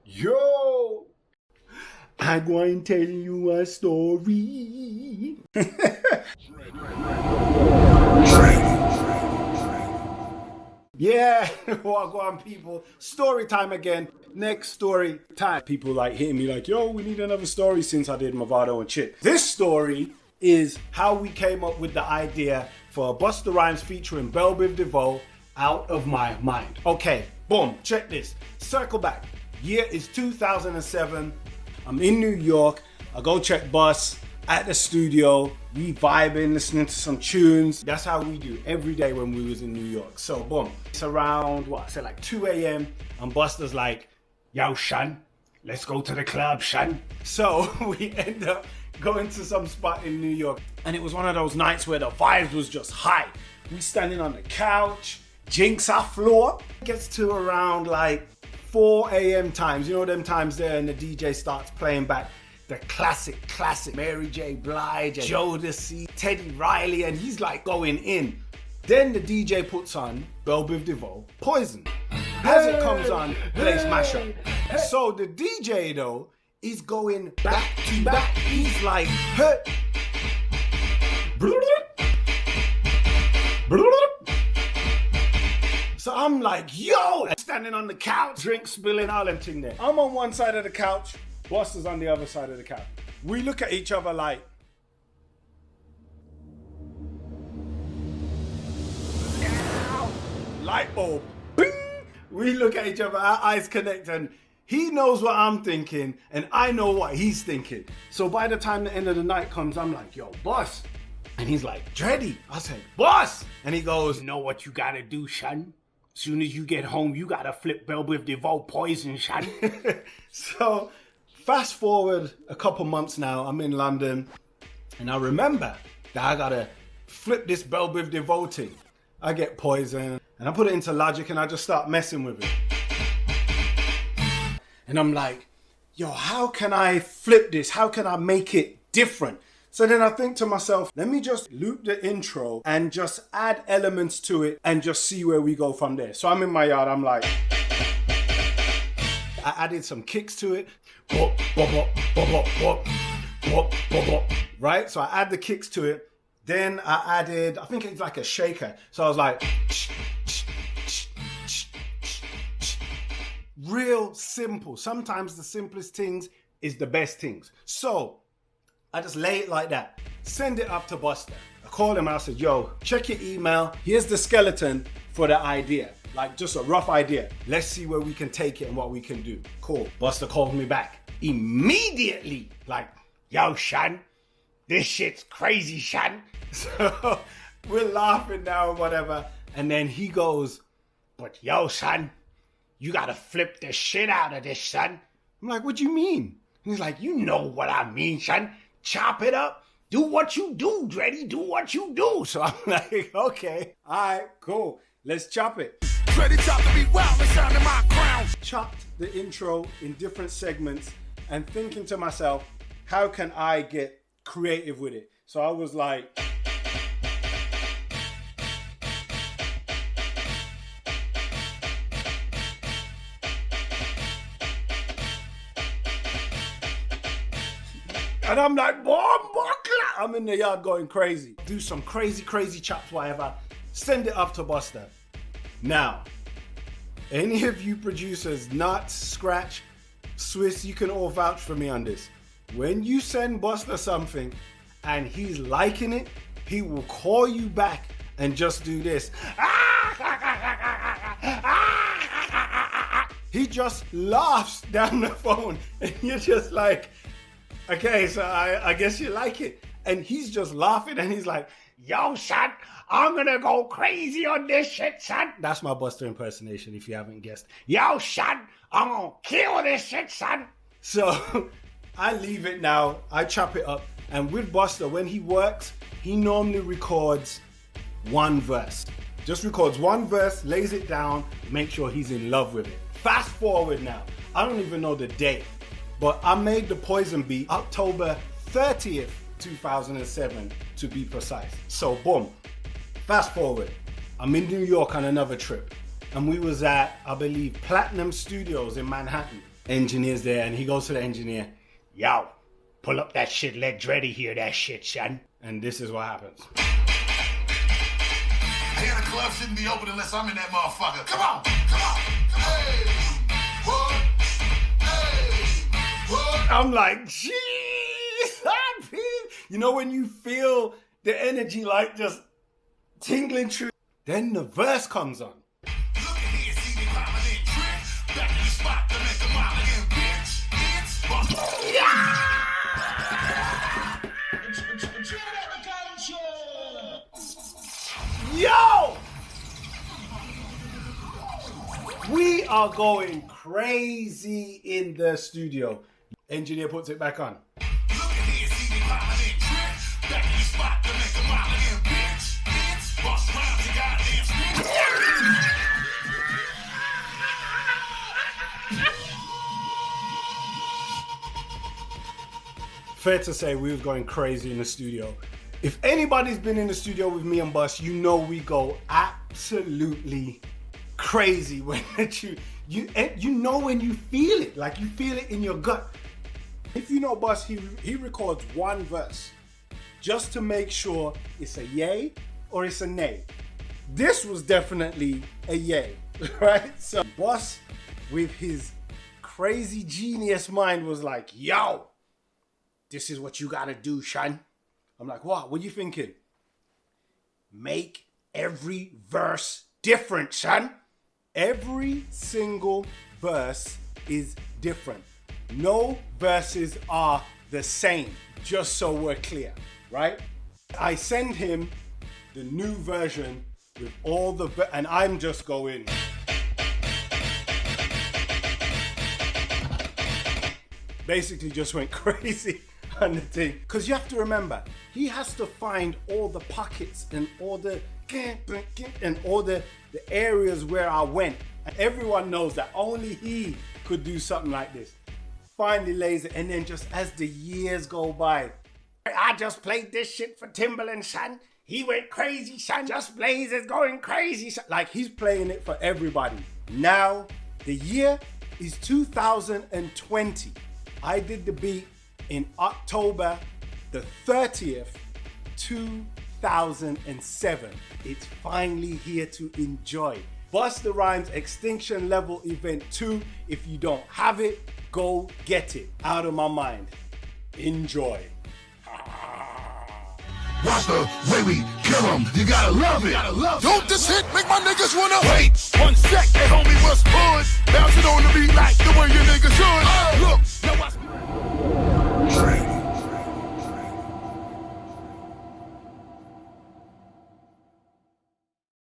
Yo, I'm going to tell you a story. Yeah, well, go on, people. Story time again. Next story time. People like hitting me like, yo, we need another story since I did Movado and shit. This story is how we came up with the idea for a Busta Rhymes featuring Bel Biv Devoe, Out of My Mind. Okay, boom, check this. Circle back. Year is 2007. I'm in New York. I go check Bus at the studio. We vibing, listening to some tunes. That's how we do every day when we was in New York. So boom, it's around like 2 a.m. and Busta's like, yo, Shan, let's go to the club, Shan. So we end up going to some spot in New York, and it was one of those nights where the vibes was just high. We standing on the couch, jinx our floor. It gets to around like 4 a.m. times, you know them times there, and the DJ starts playing back the classic Mary J. Blige, Jodeci, Teddy Riley, and he's like going in. Then the DJ puts on Bel Biv Devoe, Poison. As it comes on, plays mashup. So the DJ though is going back to back. He's like, hey. So I'm like, yo, standing on the couch, drink spilling, all them thing there. I'm on one side of the couch, Busta's on the other side of the couch. We look at each other like, light bulb, bing! We look at each other, our eyes connect, and he knows what I'm thinking, and I know what he's thinking. So by the time the end of the night comes, I'm like, yo, Bus. And he's like, Dready. I said, Bus. And he goes, know what you gotta do, Shan? Soon as you get home, you gotta flip Bel Biv Devoe, Poison, Shan. So fast forward a couple months now, I'm in London, and I remember that I gotta flip this Bel Biv Devoe thing. I get Poison, and I put it into Logic, and I just start messing with it. And I'm like, yo, how can I flip this? How can I make it different? So then I think to myself, let me just loop the intro and just add elements to it and just see where we go from there. So I'm in my yard, I'm like, I added some kicks to it. Right? So I add the kicks to it. Then I added, I think it's like a shaker. So I was like, real simple. Sometimes the simplest things is the best things. So I just lay it like that. Send it up to Busta. I called him and I said, yo, check your email. Here's the skeleton for the idea. Like just a rough idea. Let's see where we can take it and what we can do. Cool. Busta called me back immediately. Like, yo, Shan, this shit's crazy, Shan. So we're laughing now or whatever. And then he goes, but yo, son, you gotta flip the shit out of this, son. I'm like, what do you mean? And he's like, you know what I mean, son. Chop it up. Do what you do, Dready. Do what you do. So I'm like, okay. All right, cool. Let's chop it. Dready chop to be wild and sound in my crown. Chopped the intro in different segments and thinking to myself, how can I get creative with it? So I was like, and I'm like, I'm in the yard going crazy. Do some crazy chops, whatever. Send it up to Busta. Now, any of you producers, Nuts, Scratch, Swiss, you can all vouch for me on this. When you send Busta something and he's liking it, he will call you back and just do this. He just laughs down the phone and you're just like, okay, so I guess you like it. And he's just laughing and he's like, yo, son, I'm gonna go crazy on this shit, son. That's my Busta impersonation, if you haven't guessed. Yo, son, I'm gonna kill this shit, son. So I leave it now, I chop it up. And with Busta, when he works, he normally records one verse. Just records one verse, lays it down, make sure he's in love with it. Fast forward now, I don't even know the date, but I made the Poison beat October 30th, 2007 to be precise. So boom, fast forward, I'm in New York on another trip and we was at, I believe, Platinum Studios in Manhattan. Engineer's there, and he goes to the engineer. Yo, pull up that shit. Let Dready hear that shit, son. And this is what happens. I hear the club shouldn't be open unless I'm in that motherfucker. Come on, come on, come on. Hey, what? Hey, what? I'm like, jeez, you know when you feel the energy like just tingling through. Then the verse comes on. Look at here, see me climbing in tricks. Back in the spot to make a mile again, bitch. Yo! We are going crazy in the studio. Engineer puts it back on. Look at here, see me climbing in tricks. Back in the spot to make a mile again, bitch. Bust round your goddamn Fair to say we was going crazy in the studio. If anybody's been in the studio with me and Bus, you know we go absolutely crazy when you know when you feel it, like you feel it in your gut. If you know Bus, he records one verse just to make sure it's a yay or it's a nay. This was definitely a yay, right? So Bus, with his crazy genius mind, was like, yo, this is what you gotta do, Shan. I'm like, what? What are you thinking? Make every verse different, Shan. Every single verse is different. No verses are the same, just so we're clear, right? I send him the new version with all the, and I'm just going. Basically just went crazy on the thing. Because you have to remember, he has to find all the pockets and all the areas where I went. And everyone knows that only he could do something like this. Finally lays it, and then just as the years go by, I just played this shit for Timbaland, son. He went crazy, son. Just Blaze is going crazy, son. Like, he's playing it for everybody. Now, the year is 2020. I did the beat in October the 30th, 2007. It's finally here to enjoy. Busta Rhymes Extinction Level Event 2. If you don't have it, go get it. Out of my mind. Enjoy. Watch the way we kill 'em. You gotta love it. Don't this hit make my niggas wanna wait 1 sec. Hey homie, what's good? Bounce it on the beat like the way your niggas should. Look.